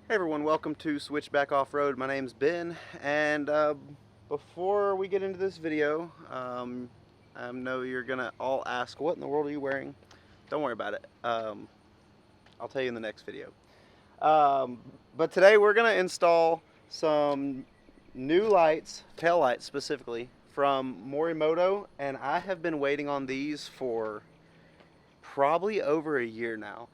Hey everyone, welcome to Switchback Off-Road. My name's Ben, and before we get into this video, I know you're gonna all ask, what in the world are you wearing? Don't worry about it. I'll tell you in the next video. But today we're gonna install some new lights, tail lights specifically, from Morimoto, and I have been waiting on these for probably over a year now.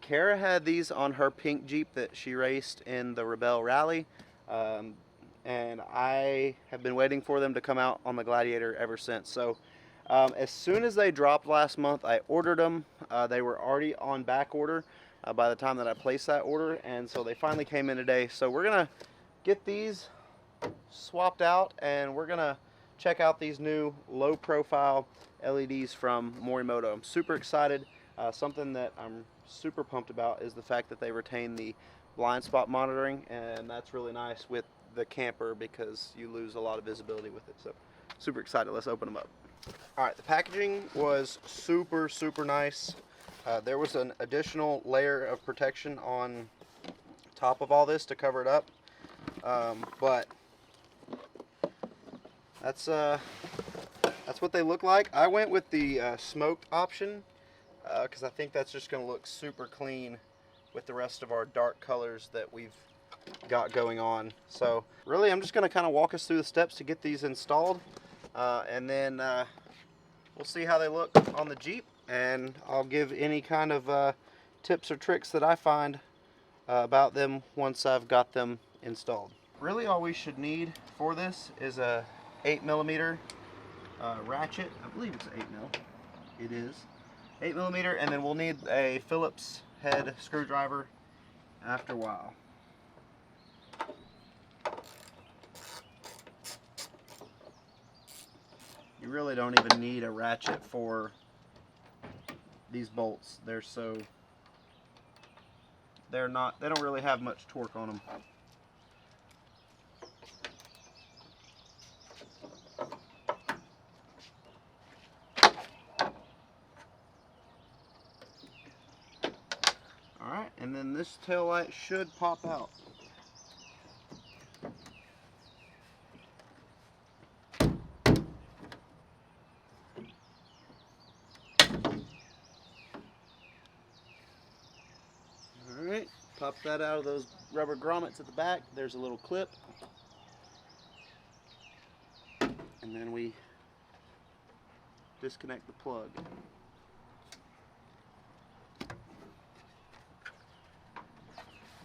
Kara had these on her pink Jeep that she raced in the Rebel Rally, and I have been waiting for them to come out on the Gladiator ever since. So as soon as they dropped last month, I ordered them. They were already on back order by the time that I placed that order, and so they finally came in today. So we're gonna get these swapped out, and we're gonna check out these new low profile LEDs from Morimoto. I'm super excited. Something that I'm super pumped about is the fact that they retain the blind spot monitoring, and that's really nice with the camper because you lose a lot of visibility with it. So super excited. Let's open them up. Alright, the packaging was super nice. There was an additional layer of protection on top of all this to cover it up, but that's what they look like. I went with the smoked option because I think that's just going to look super clean with the rest of our dark colors that we've got going on. So really I'm just going to kind of walk us through the steps to get these installed, and then we'll see how they look on the Jeep, and I'll give any kind of tips or tricks that I find about them once I've got them installed. Really all we should need for this is a 8mm ratchet. I believe it's 8mm. It is 8mm, and then we'll need a Phillips head screwdriver after a while. You really don't even need a ratchet for these bolts. They don't really have much torque on them. Alright, and then this tail light should pop out. Alright, pop that out of those rubber grommets at the back. There's a little clip. And then we disconnect the plug.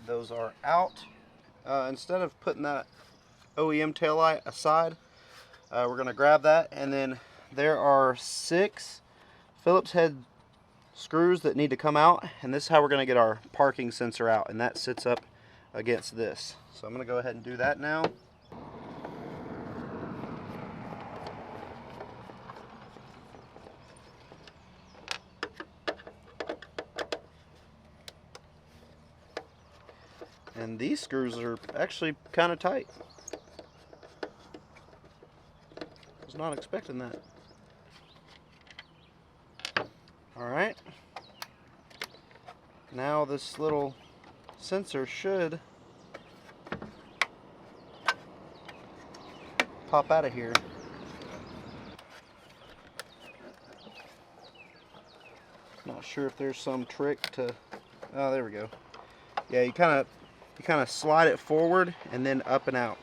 Those are out. Instead of putting that OEM taillight aside, we're going to grab that, and then there are 6 Phillips head screws that need to come out, and this is how we're going to get our parking sensor out, and that sits up against this. So I'm going to go ahead and do that now. And these screws are actually kind of tight. I was not expecting that. Alright. Now this little sensor should pop out of here. Not sure if there's some trick to... Oh, there we go. Yeah, you kind of slide it forward and then up and out.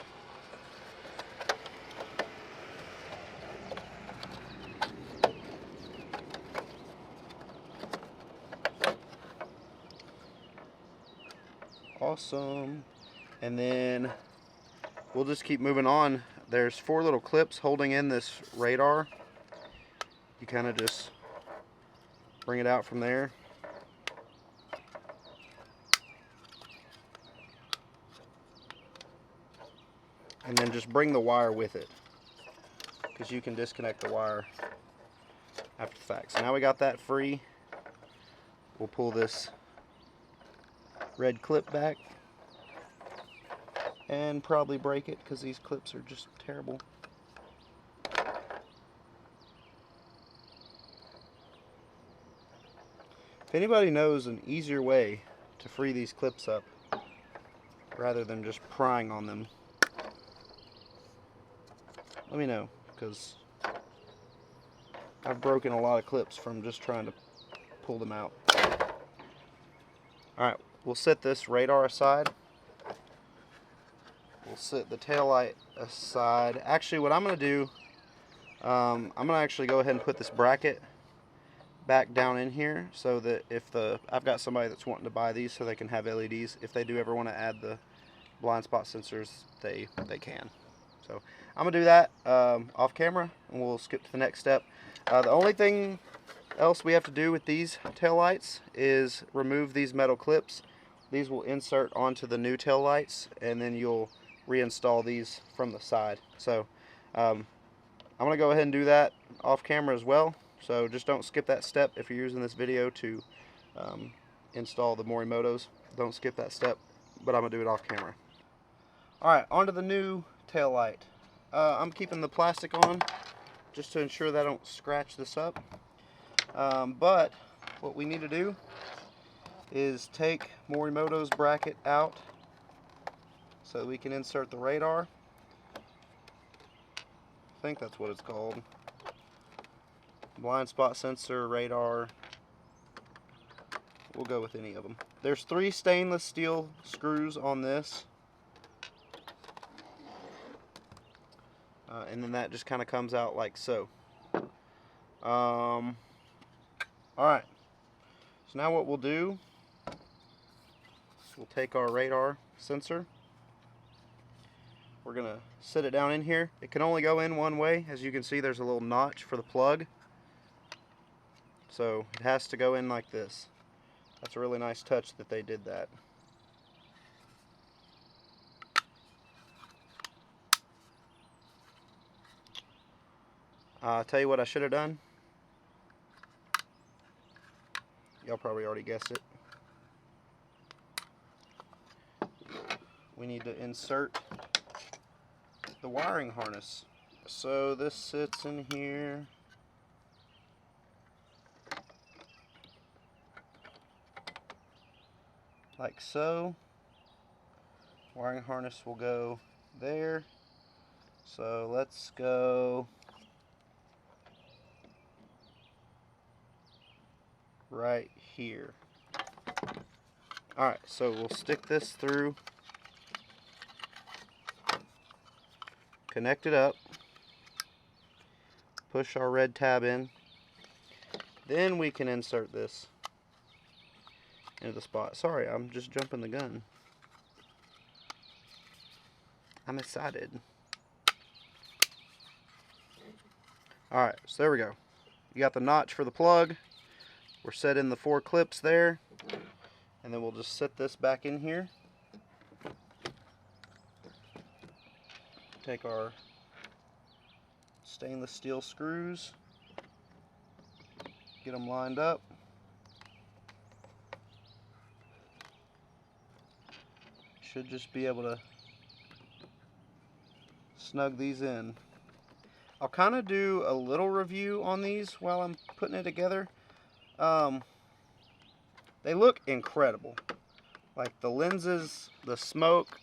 Awesome. And then we'll just keep moving on. There's 4 little clips holding in this radar. You kind of just bring it out from there. And then just bring the wire with it, because you can disconnect the wire after the fact. So now we got that free. We'll pull this red clip back and probably break it because these clips are just terrible. If anybody knows an easier way to free these clips up, rather than just prying on them. Let me know, because I've broken a lot of clips from just trying to pull them out. Alright, we'll set this radar aside. We'll set the taillight aside. Actually, what I'm going to do, I'm going to actually go ahead and put this bracket back down in here, so that if I've got somebody that's wanting to buy these so they can have LEDs. If they do ever want to add the blind spot sensors, they can. So I'm going to do that off camera, and we'll skip to the next step. The only thing else we have to do with these taillights is remove these metal clips. These will insert onto the new taillights, and then you'll reinstall these from the side. So I'm going to go ahead and do that off camera as well. So just don't skip that step if you're using this video to install the Morimotos. Don't skip that step, but I'm going to do it off camera. Alright, onto the new taillight. I'm keeping the plastic on just to ensure that I don't scratch this up. But what we need to do is take Morimoto's bracket out so we can insert the radar. I think that's what it's called. Blind spot sensor, radar. We'll go with any of them. There's 3 stainless steel screws on this. And then that just kind of comes out like so. Alright. So now what we'll do, we'll take our radar sensor. We're going to sit it down in here. It can only go in one way. As you can see, there's a little notch for the plug. So it has to go in like this. That's a really nice touch that they did that. I'll tell you what I should have done. Y'all probably already guessed it. We need to insert the wiring harness. So this sits in here. Like so. Wiring harness will go there. So let's go right here. Alright, so we'll stick this through, connect it up, push our red tab in, then we can insert this into the spot. Sorry, I'm just jumping the gun. I'm excited. Alright, so there we go. You got the notch for the plug. We're setting the 4 clips there. And then we'll just set this back in here. Take our stainless steel screws. Get them lined up. Should just be able to snug these in. I'll kind of do a little review on these while I'm putting it together. They look incredible. Like the lenses, the smoke,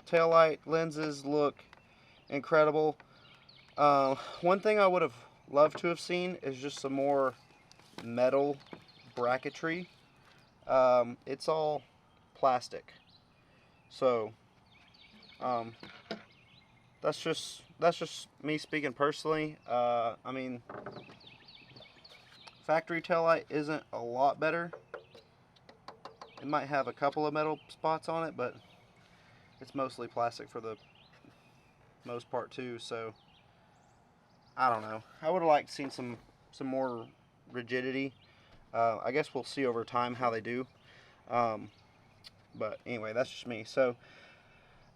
taillight lenses look incredible. One thing I would have loved to have seen is just some more metal bracketry. It's all plastic. So, that's just me speaking personally. I mean, factory taillight isn't a lot better. It might have a couple of metal spots on it, but it's mostly plastic for the most part too. So I don't know. I would have liked to see some more rigidity. I guess we'll see over time how they do. But anyway, that's just me. So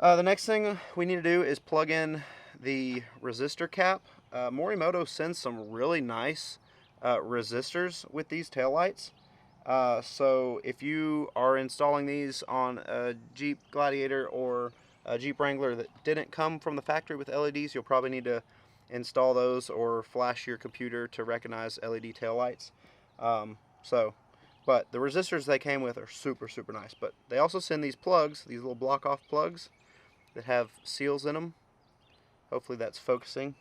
the next thing we need to do is plug in the resistor cap. Morimoto sends some really nice resistors with these taillights. So if you are installing these on a Jeep Gladiator or a Jeep Wrangler that didn't come from the factory with LEDs, you'll probably need to install those or flash your computer to recognize LED taillights. So But the resistors they came with are super, super nice. But they also send these plugs, these little block-off plugs that have seals in them. Hopefully that's focusing.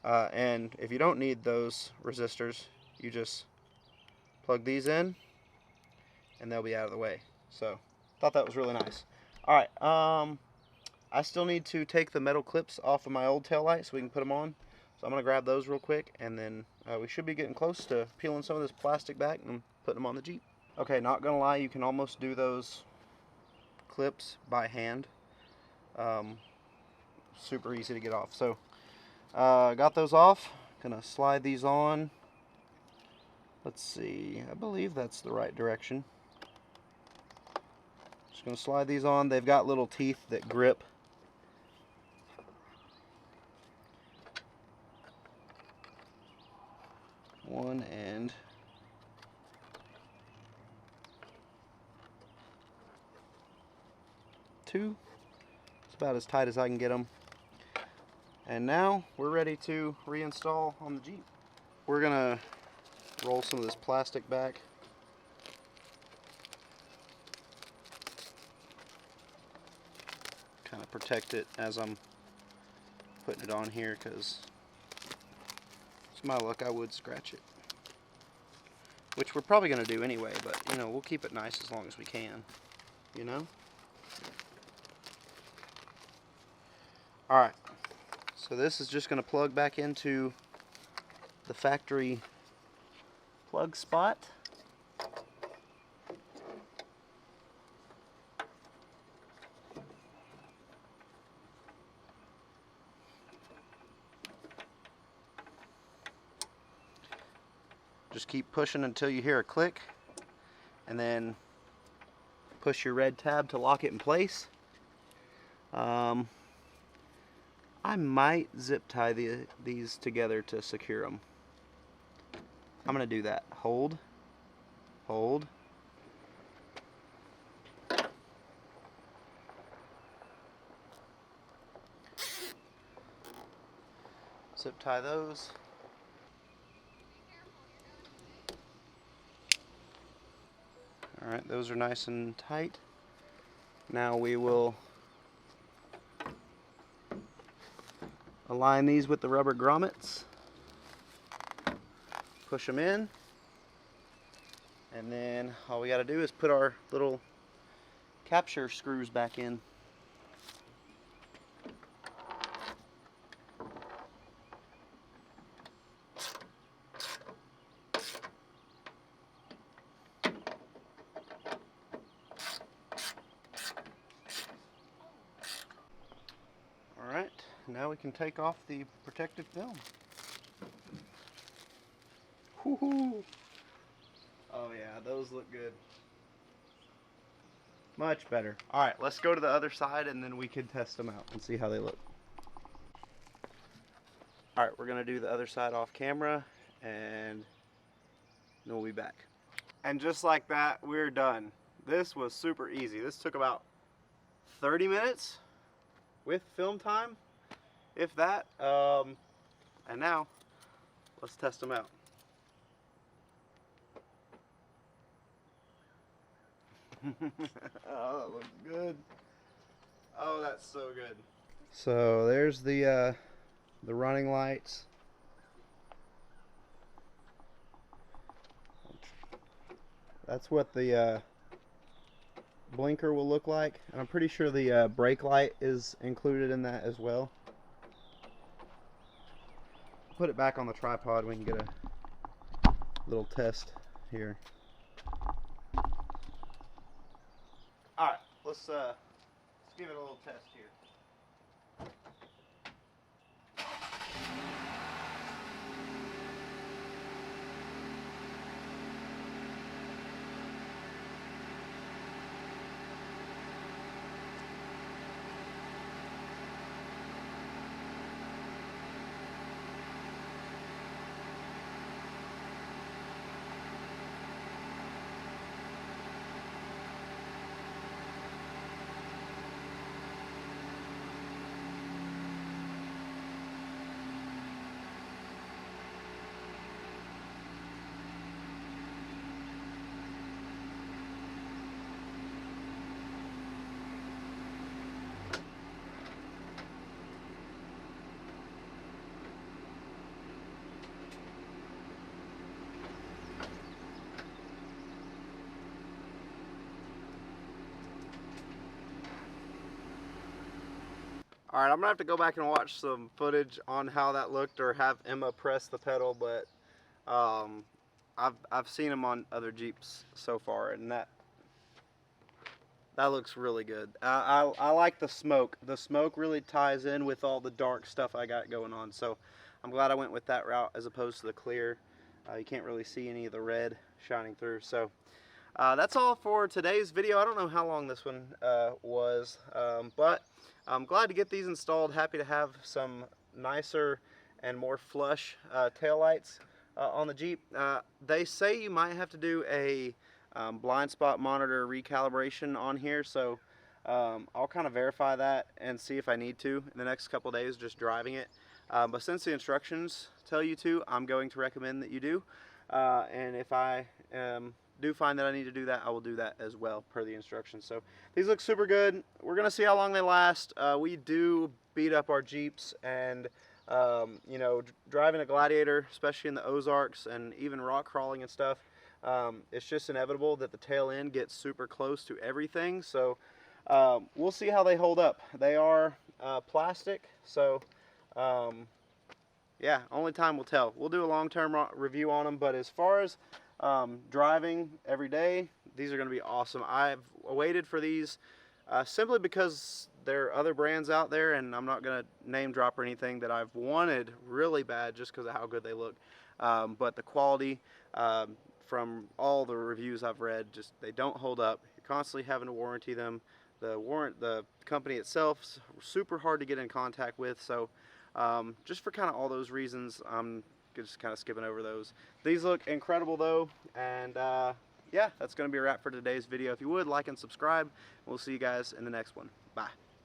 And if you don't need those resistors, you just plug these in and they'll be out of the way. So, thought that was really nice. Alright, I still need to take the metal clips off of my old taillight so we can put them on. So I'm going to grab those real quick, and then we should be getting close to peeling some of this plastic back and putting them on the Jeep. Okay, not going to lie, you can almost do those clips by hand. Super easy to get off. So, got those off. Going to slide these on. Let's see, I believe that's the right direction. Just going to slide these on. They've got little teeth that grip. One and two. It's about as tight as I can get them. And now we're ready to reinstall on the Jeep. We're gonna roll some of this plastic back. Kind of protect it as I'm putting it on here, because it's my luck I would scratch it. Which we're probably going to do anyway, but you know, we'll keep it nice as long as we can, you know? Alright, so this is just going to plug back into the factory plug spot. Just keep pushing until you hear a click, and then push your red tab to lock it in place. I might zip tie these together to secure them. I'm going to do that. Hold. Hold. Zip tie those. Alright, those are nice and tight. Now we will align these with the rubber grommets. Push them in. And then all we got to do is put our little capture screws back in. Alright, now we can take off the protective film. Woohoo! Oh yeah, those look good. Much better. Alright, let's go to the other side and then we can test them out and see how they look. Alright, we're going to do the other side off camera and then we'll be back. And just like that, we're done. This was super easy. This took about 30 minutes with film time, if that. And now, let's test them out. Oh, that looks good. Oh, that's so good. So there's the running lights. That's what the blinker will look like, and I'm pretty sure the brake light is included in that as well. Put it back on the tripod. We can get a little test here. Alright, let's give it a little test here. All right, I'm gonna have to go back and watch some footage on how that looked, or have Emma press the pedal, but I've seen them on other Jeeps so far, and that looks really good. I like the smoke. The smoke really ties in with all the dark stuff I got going on, so I'm glad I went with that route as opposed to the clear. You can't really see any of the red shining through. So that's all for today's video. I don't know how long this one was, but I'm glad to get these installed. Happy to have some nicer and more flush taillights on the Jeep. They say you might have to do a blind spot monitor recalibration on here, so I'll kind of verify that and see if I need to in the next couple days just driving it. But since the instructions tell you to, I'm going to recommend that you do. And if I do find that I need to do that, I will do that as well per the instructions. So these look super good. We're gonna see how long they last. We do beat up our Jeeps, and you know, driving a Gladiator, especially in the Ozarks and even rock crawling and stuff, it's just inevitable that the tail end gets super close to everything. So we'll see how they hold up. They are plastic, so yeah, only time will tell. We'll do a long-term review on them, but as far as driving every day, these are going to be awesome. I've waited for these simply because there are other brands out there, and I'm not going to name drop or anything, that I've wanted really bad just because of how good they look. But the quality, from all the reviews I've read, just they don't hold up. You're constantly having to warranty them. The company itself's super hard to get in contact with, so just for kind of all those reasons, I'm just kind of skipping over those. These look incredible though, and yeah, that's going to be a wrap for today's video. If you would, like and subscribe. We'll see you guys in the next one. Bye.